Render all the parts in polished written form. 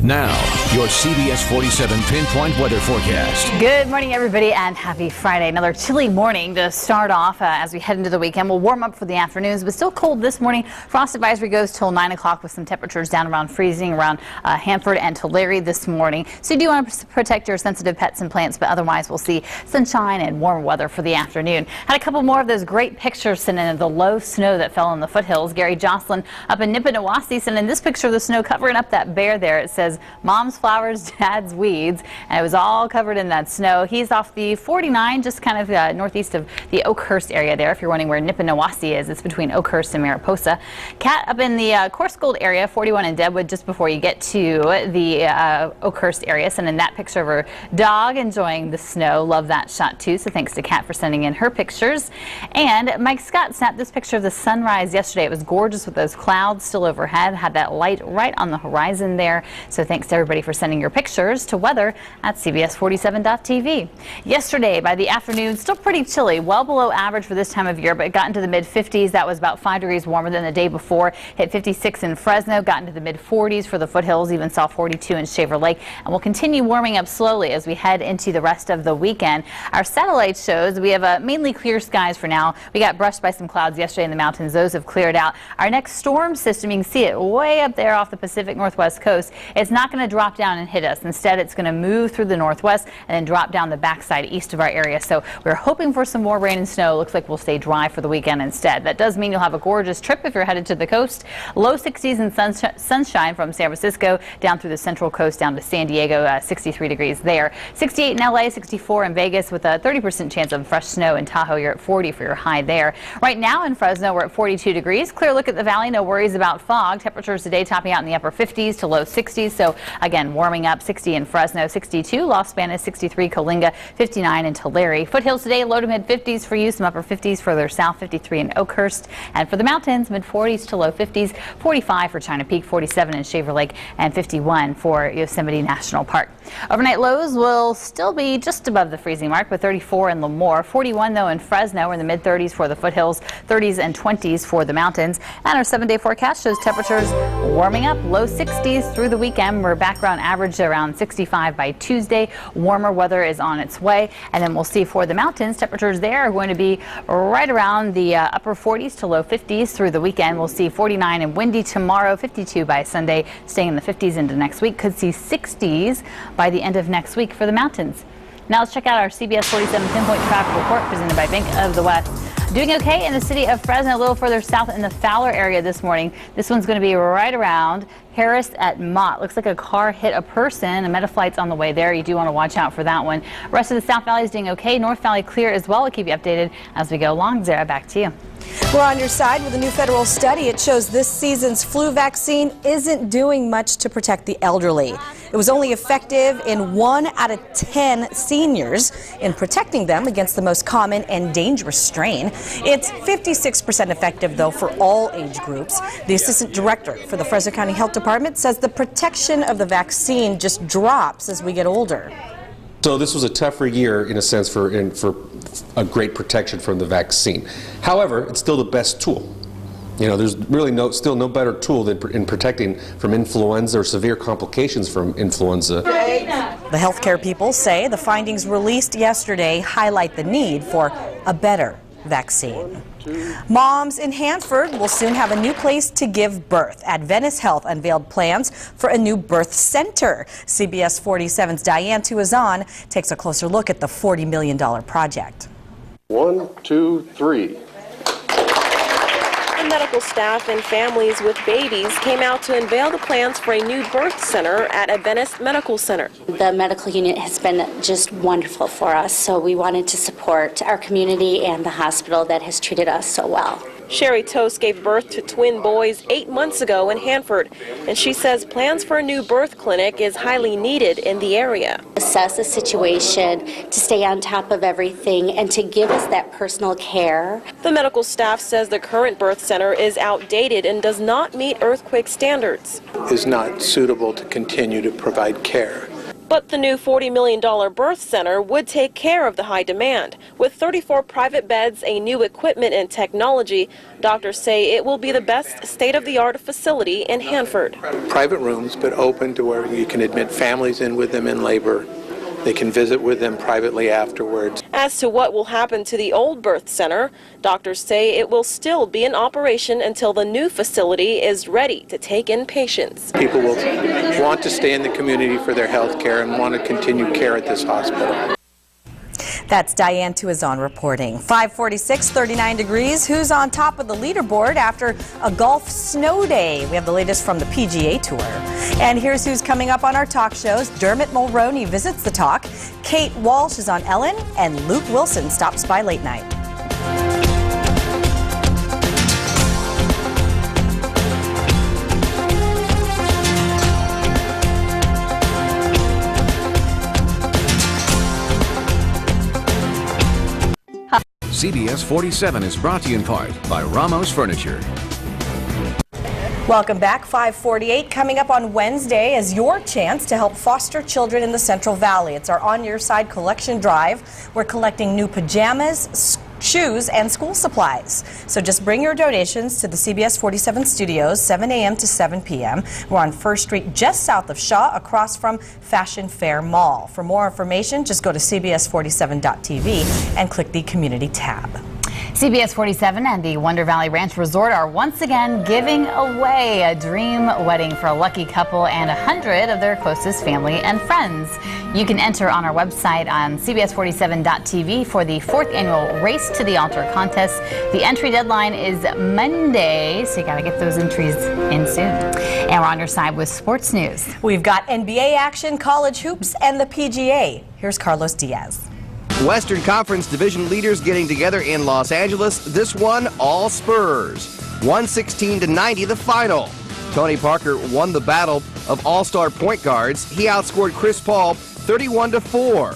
Now, your CBS 47 Pinpoint Weather Forecast. Good morning, everybody, and happy Friday. Another chilly morning to start off as we head into the weekend. We'll warm up for the afternoons, but still cold this morning. Frost advisory goes till 9 o'clock with some temperatures down around freezing around Hanford and Tulare this morning. So you do want to protect your sensitive pets and plants, but otherwise we'll see sunshine and warm weather for the afternoon. Had a couple more of those great pictures sent in of the low snow that fell in the foothills. Gary Jocelyn up in Nippanawasi sent in this picture of the snow covering up that bear there. It says, Mom's flowers, Dad's weeds, and it was all covered in that snow. He's off the 49, just kind of northeast of the Oakhurst area there. If you're wondering where Nippanawasi is, it's between Oakhurst and Mariposa. Cat up in the Coarse Gold area, 41 in Deadwood, just before you get to the Oakhurst area. Sending that picture of her dog enjoying the snow. Love that shot too, so thanks to Kat for sending in her pictures. And Mike Scott snapped this picture of the sunrise yesterday. It was gorgeous with those clouds still overhead, had that light right on the horizon there. So thanks to everybody for sending your pictures to weather at CBS47.tv. Yesterday by the afternoon, still pretty chilly, well below average for this time of year, but it got into the mid-50s. That was about 5 degrees warmer than the day before. Hit 56 in Fresno, got into the mid-40s for the foothills, even saw 42 in Shaver Lake, and we'll continue warming up slowly as we head into the rest of the weekend. Our satellite shows we have mainly clear skies for now. We got brushed by some clouds yesterday in the mountains. Those have cleared out. Our next storm system, you can see it way up there off the Pacific Northwest coast. It's not going to drop down and hit us. Instead, it's going to move through the northwest and then drop down the backside east of our area. So we're hoping for some more rain and snow. Looks like we'll stay dry for the weekend instead. That does mean you'll have a gorgeous trip if you're headed to the coast. Low 60s and sunshine from San Francisco down through the central coast down to San Diego, 63 degrees there. 68 in LA, 64 in Vegas with a 30% chance of fresh snow. In Tahoe, you're at 40 for your high there. Right now in Fresno, we're at 42 degrees. Clear look at the valley. No worries about fog. Temperatures today topping out in the upper 50s to low 60s. So again, warming up. 60 in Fresno, 62 Los Banos, 63 Coalinga, 59 in Tulare. Foothills today, low to mid 50s for you, some upper 50s further south, 53 in Oakhurst. And for the mountains, mid 40s to low 50s, 45 for China Peak, 47 in Shaver Lake, and 51 for Yosemite National Park. Overnight lows will still be just above the freezing mark with 34 in Lemoore, 41 though in Fresno. We're in the mid 30s for the foothills, 30s and 20s for the mountains. And our 7-day forecast shows temperatures warming up, low 60s through the weekend. We're back around average around 65 by Tuesday. Warmer weather is on its way, and then we'll see for the mountains, temperatures there are going to be right around the upper 40s to low 50s through the weekend. We'll see 49 and windy tomorrow, 52 by Sunday, staying in the 50s into next week. Could see 60s by the end of next week for the mountains. Now let's check out our CBS 47 Pinpoint Traffic Report presented by Bank of the West. Doing okay in the city of Fresno, a little further south in the Fowler area this morning. This one's going to be right around Harris at Mott. Looks like a car hit a person. A Metaflight's on the way there. You do want to watch out for that one. Rest of the South Valley is doing okay. North Valley clear as well. We'll keep you updated as we go along. Zara, back to you. We're on your side with a new federal study. It shows this season's flu vaccine isn't doing much to protect the elderly. It was only effective in 1 out of 10 seniors in protecting them against the most common and dangerous strain. It's 56% effective, though, for all age groups. The assistant director for the Fresno County Health Department says the protection of the vaccine just drops as we get older. So this was a tougher year, in a sense, for a great protection from the vaccine. However, it's still the best tool. You know, there's really still no better tool than in protecting from influenza or severe complications from influenza. The healthcare people say the findings released yesterday highlight the need for a better vaccine. Moms in Hanford will soon have a new place to give birth. Adventist Health unveiled plans for a new birth center. CBS 47's Diane Tuazan takes a closer look at the $40 million project. 1, 2, 3. The medical staff and families with babies came out to unveil the plans for a new birth center at Adventist Medical Center. The medical unit has been just wonderful for us, so we wanted to support our community and the hospital that has treated us so well. Sherry Toast gave birth to twin boys 8 months ago in Hanford, and she says plans for a new birth clinic is highly needed in the area. Assess the situation, to stay on top of everything, and to give us that personal care. The medical staff says the current birth center is outdated and does not meet earthquake standards. Is not suitable to continue to provide care. But the new $40 million birth center would take care of the high demand. With 34 private beds, a new equipment and technology, doctors say it will be the best state-of-the-art facility in Hanford. Private rooms, but open to where you can admit families in with them in labor. They can visit with them privately afterwards. As to what will happen to the old birth center, doctors say it will still be in operation until the new facility is ready to take in patients. People will want to stay in the community for their health care and want to continue care at this hospital. That's Diane Tuazon reporting. 546, 39 degrees. Who's on top of the leaderboard after a golf snow day? We have the latest from the PGA Tour. And here's who's coming up on our talk shows. Dermot Mulroney visits the talk. Kate Walsh is on Ellen. And Luke Wilson stops by late night. CBS 47 is brought to you in part by Ramos Furniture. Welcome back. 548 coming up on Wednesday is your chance to help foster children in the Central Valley. It's our On Your Side collection drive. We're collecting new pajamas, shoes, and school supplies. So just bring your donations to the CBS 47 studios, 7 a.m. to 7 p.m. We're on First Street, just south of Shaw, across from Fashion Fair Mall. For more information, just go to cbs47.tv and click the Community tab. CBS 47 and the Wonder Valley Ranch Resort are once again giving away a dream wedding for a lucky couple and 100 of their closest family and friends. You can enter on our website on cbs47.tv for the 4th annual Race to the Altar contest. The entry deadline is Monday, so you got to get those entries in soon. And we're on your side with sports news. We've got NBA action, college hoops, and the PGA. Here's Carlos Diaz. Western Conference division leaders getting together in Los Angeles. This one, all Spurs. 116-90 the final. Tony Parker won the battle of all-star point guards. He outscored Chris Paul 31-4.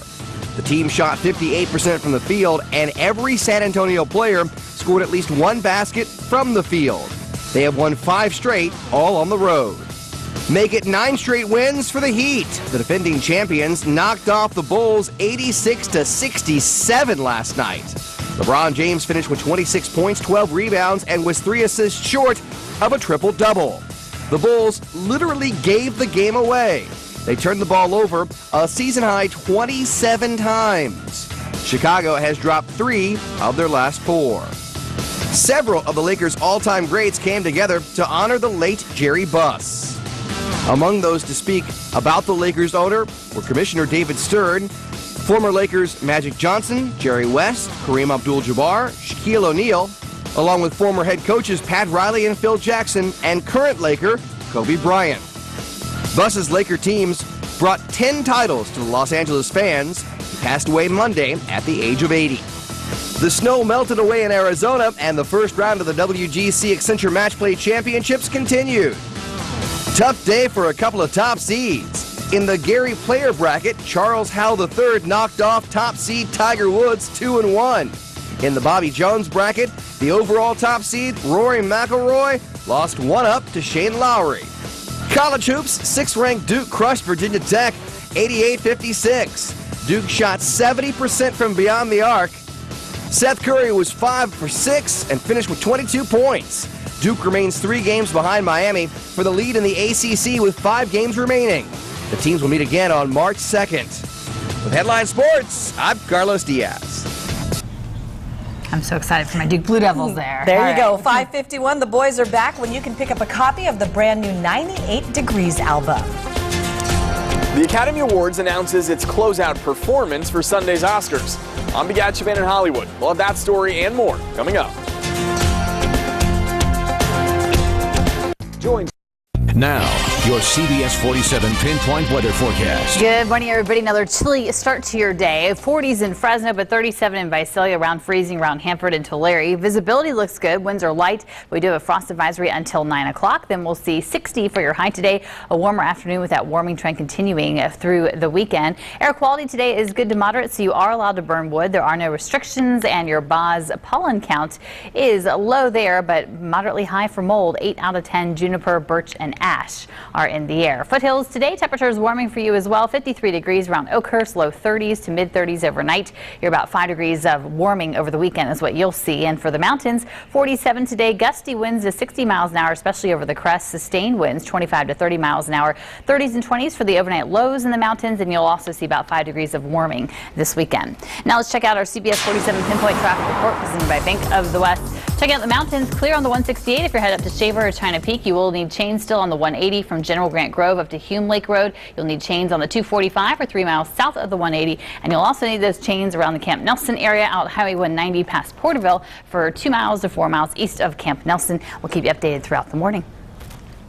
The team shot 58% from the field, and every San Antonio player scored at least one basket from the field. They have won 5 straight, all on the road. Make it 9 straight wins for the Heat. The defending champions knocked off the Bulls 86-67 last night. LeBron James finished with 26 points, 12 rebounds, and was 3 assists short of a triple-double. The Bulls literally gave the game away. They turned the ball over a season-high 27 times. Chicago has dropped 3 of their last 4. Several of the Lakers' all-time greats came together to honor the late Jerry Buss. Among those to speak about the Lakers owner were Commissioner David Stern, former Lakers Magic Johnson, Jerry West, Kareem Abdul-Jabbar, Shaquille O'Neal, along with former head coaches Pat Riley and Phil Jackson, and current Laker Kobe Bryant. Buss's Laker teams brought 10 titles to the Los Angeles fans. He passed away Monday at the age of 80. The snow melted away in Arizona, and the first round of the WGC Accenture Match Play Championships continued. Tough day for a couple of top seeds. In the Gary Player bracket, Charles Howell III knocked off top seed Tiger Woods 2-1. In the Bobby Jones bracket, the overall top seed Rory McIlroy lost 1 up to Shane Lowry. College hoops, 6th-ranked Duke crushed Virginia Tech 88-56. Duke shot 70% from beyond the arc. Seth Curry was 5 for 6 and finished with 22 points. Duke remains 3 games behind Miami for the lead in the ACC with 5 games remaining. The teams will meet again on March 2nd. With Headline Sports, I'm Carlos Diaz. I'm so excited for my Duke Blue Devils there. There you go. 551. The boys are back when you can pick up a copy of the brand new 98 Degrees album. The Academy Awards announces its closeout performance for Sunday's Oscars. I'm Big Atchavan in Hollywood. We'll have that story and more coming up. Join now, your CBS 47 pinpoint weather forecast. Good morning, everybody. Another chilly start to your day. 40s in Fresno, but 37 in Visalia, around freezing around Hanford and Tulare. Visibility looks good. Winds are light. We do have a frost advisory until 9 o'clock. Then we'll see 60 for your high today. A warmer afternoon with that warming trend continuing through the weekend. Air quality today is good to moderate, so you are allowed to burn wood. There are no restrictions, and your Boz pollen count is low there, but moderately high for mold. 8 out of 10 juniper, birch, and ash. are in the air. Foothills today, temperatures warming for you as well. 53 degrees around Oakhurst, low 30s to mid 30s overnight. You're about 5 degrees of warming over the weekend is what you'll see. And for the mountains, 47 today, gusty winds to 60 miles an hour, especially over the crest. Sustained winds 25 to 30 miles an hour. 30s and 20s for the overnight lows in the mountains, and you'll also see about 5 degrees of warming this weekend. Now let's check out our CBS 47 pinpoint traffic report presented by Bank of the West. Check out the mountains, clear on the 168 if you're headed up to Shaver or China Peak. You will need chains still on the 180 from General Grant Grove up to Hume Lake Road. You'll need chains on the 245 for 3 miles south of the 180, and you'll also need those chains around the Camp Nelson area out Highway 190 past Porterville for 2 miles to 4 miles east of Camp Nelson. We'll keep you updated throughout the morning.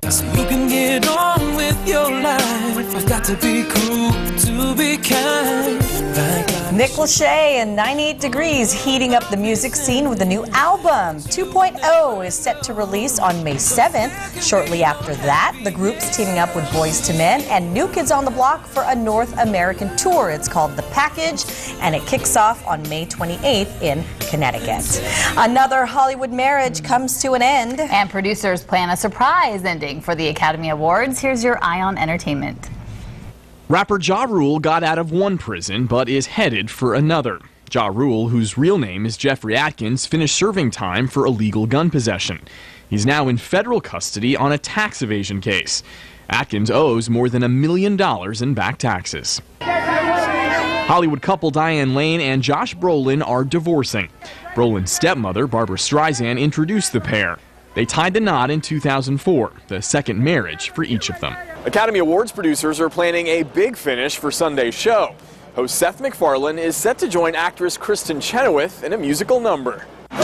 So you can get on with your life. I've got to be cool, to be kind. Nick Lachey and 98 Degrees heating up the music scene with a new album. 2.0 is set to release on May 7th. Shortly after that, the group's teaming up with Boyz II Men and New Kids on the Block for a North American tour. It's called The Package, and it kicks off on May 28th in Connecticut. Another Hollywood marriage comes to an end. And producers plan a surprise ending for the Academy Awards. Here's your Eye on Entertainment. Rapper Ja Rule got out of one prison but is headed for another. Ja Rule, whose real name is Jeffrey Atkins, finished serving time for illegal gun possession. He's now in federal custody on a tax evasion case. Atkins owes more than $1 million in back taxes. Hollywood couple Diane Lane and Josh Brolin are divorcing. Brolin's stepmother, Barbara Streisand, introduced the pair. They tied the knot in 2004, the second marriage for each of them. Academy Awards producers are planning a big finish for Sunday's show. Host Seth MacFarlane is set to join actress Kristen Chenoweth in a musical number. The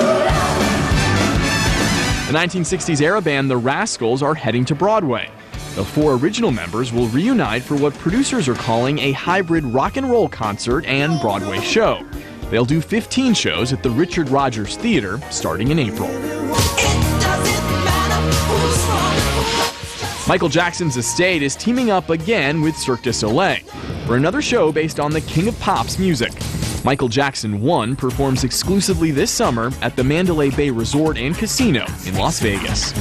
1960s era band The Rascals are heading to Broadway. The 4 original members will reunite for what producers are calling a hybrid rock and roll concert and Broadway show. They'll do 15 shows at the Richard Rodgers Theater starting in April. Michael Jackson's estate is teaming up again with Cirque du Soleil for another show based on the King of Pop's music. Michael Jackson 1 performs exclusively this summer at the Mandalay Bay Resort and Casino in Las Vegas.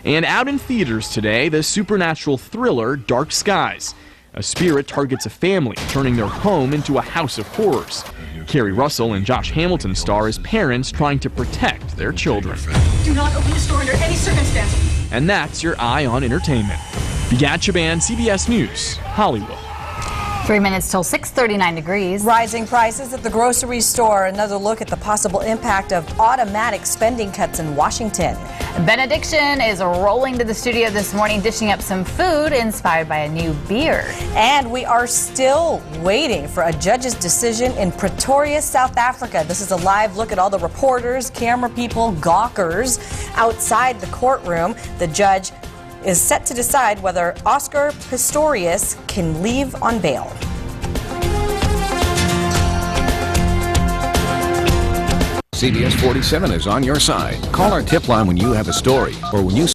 And out in theaters today, the supernatural thriller Dark Skies. A spirit targets a family, turning their home into a house of horrors. Kerry Russell and Josh Hamilton star as parents trying to protect their children. Do not open the store under any circumstance. And that's your Eye on Entertainment. Begad Chaban, CBS News, Hollywood. 3 minutes till 6:39 degrees. Rising prices at the grocery store. Another look at the possible impact of automatic spending cuts in Washington. Benediction is rolling to the studio this morning, dishing up some food inspired by a new beer. And we are still waiting for a judge's decision in Pretoria, South Africa. This is a live look at all the reporters, camera people, gawkers outside the courtroom. The judge is set to decide whether Oscar Pistorius can leave on bail. CBS 47 is on your side. Call our tip line when you have a story or when you